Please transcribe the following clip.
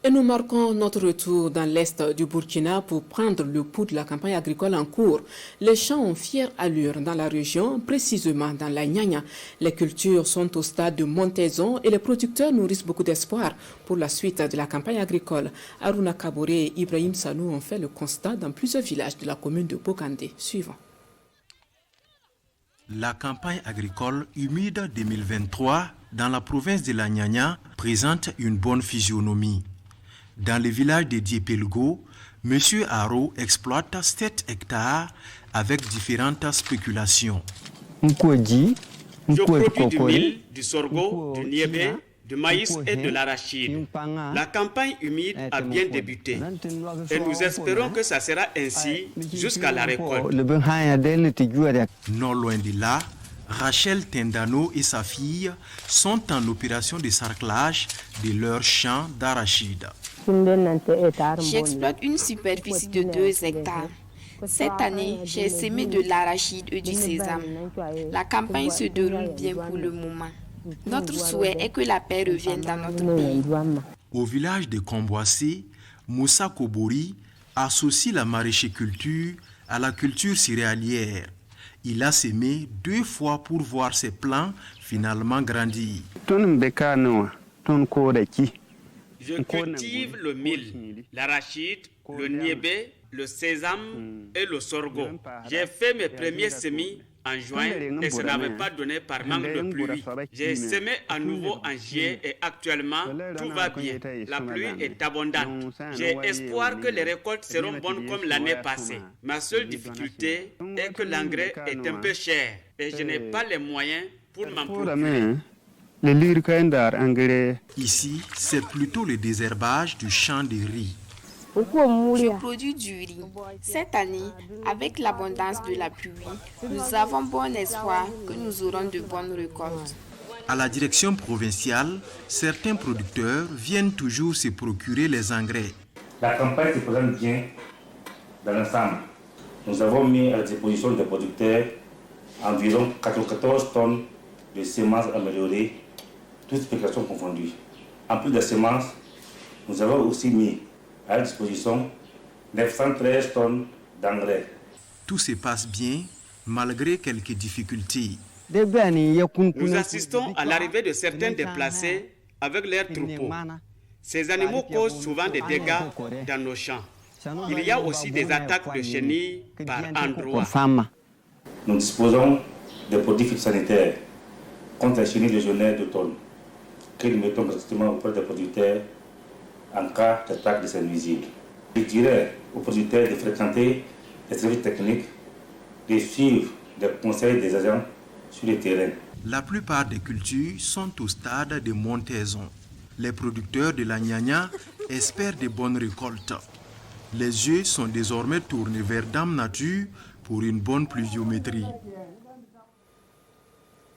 Et nous marquons notre retour dans l'est du Burkina pour prendre le pouls de la campagne agricole en cours. Les champs ont fière allure dans la région, précisément dans la Nyanya. Les cultures sont au stade de montaison et les producteurs nourrissent beaucoup d'espoir pour la suite de la campagne agricole. Aruna Kaboré et Ibrahim Sanou ont fait le constat dans plusieurs villages de la commune de Bokandé. Suivant. La campagne agricole humide 2023 dans la province de la Nyanya présente une bonne physionomie. Dans le village de Diepelgo, M. Haro exploite 7 hectares avec différentes spéculations. Je produis du mil, du sorgho, du niébé, du maïs et de l'arachide. La campagne humide a bien débuté et nous espérons que ça sera ainsi jusqu'à la récolte. Non loin de là, Rachel Tendano et sa fille sont en opération de sarclage de leur champ d'arachide. J'exploite une superficie de 2 hectares. Cette année, j'ai semé de l'arachide et du sésame. La campagne se déroule bien pour le moment. Notre souhait est que la paix revienne dans notre pays. Au village de Komboissé, Moussa Kobori associe la maraîchiculture à la culture céréalière. Il a semé 2 fois pour voir ses plants finalement grandir. Je cultive le mil, l'arachide, le niébé, le sésame et le sorgho. J'ai fait mes premiers semis en juin et ça n'avait pas donné par manque de pluie. J'ai semé à nouveau en juillet et actuellement tout va bien. La pluie est abondante. J'ai espoir que les récoltes seront bonnes comme l'année passée. Ma seule difficulté est que l'engrais est un peu cher et je n'ai pas les moyens pour m'en procurer. Ici, c'est plutôt le désherbage du champ de riz. Je produis du riz. Cette année, avec l'abondance de la pluie, nous avons bon espoir que nous aurons de bonnes récoltes. À la direction provinciale, certains producteurs viennent toujours se procurer les engrais. La campagne se présente bien dans l'ensemble. Nous avons mis à la disposition des producteurs environ 94 tonnes de semences améliorées, toutes spéculations confondues. En plus des semences, nous avons aussi mis à disposition 913 tonnes d'engrais. Tout se passe bien malgré quelques difficultés. Nous assistons à l'arrivée de certains déplacés avec leurs troupeaux. Ces animaux causent souvent des dégâts dans nos champs. Il y a aussi des attaques de chenilles par endroits. Nous disposons de produits phytosanitaires contre les chenilles légionnaires d'automne que nous mettons gratuitement auprès des producteurs en cas d'attaque de ces nuisibles. Je dirais aux producteurs de fréquenter les services techniques, de suivre les conseils des agents sur le terrain. La plupart des cultures sont au stade de montaison. Les producteurs de la Nyanya espèrent de bonnes récoltes. Les yeux sont désormais tournés vers Dame Nature pour une bonne pluviométrie.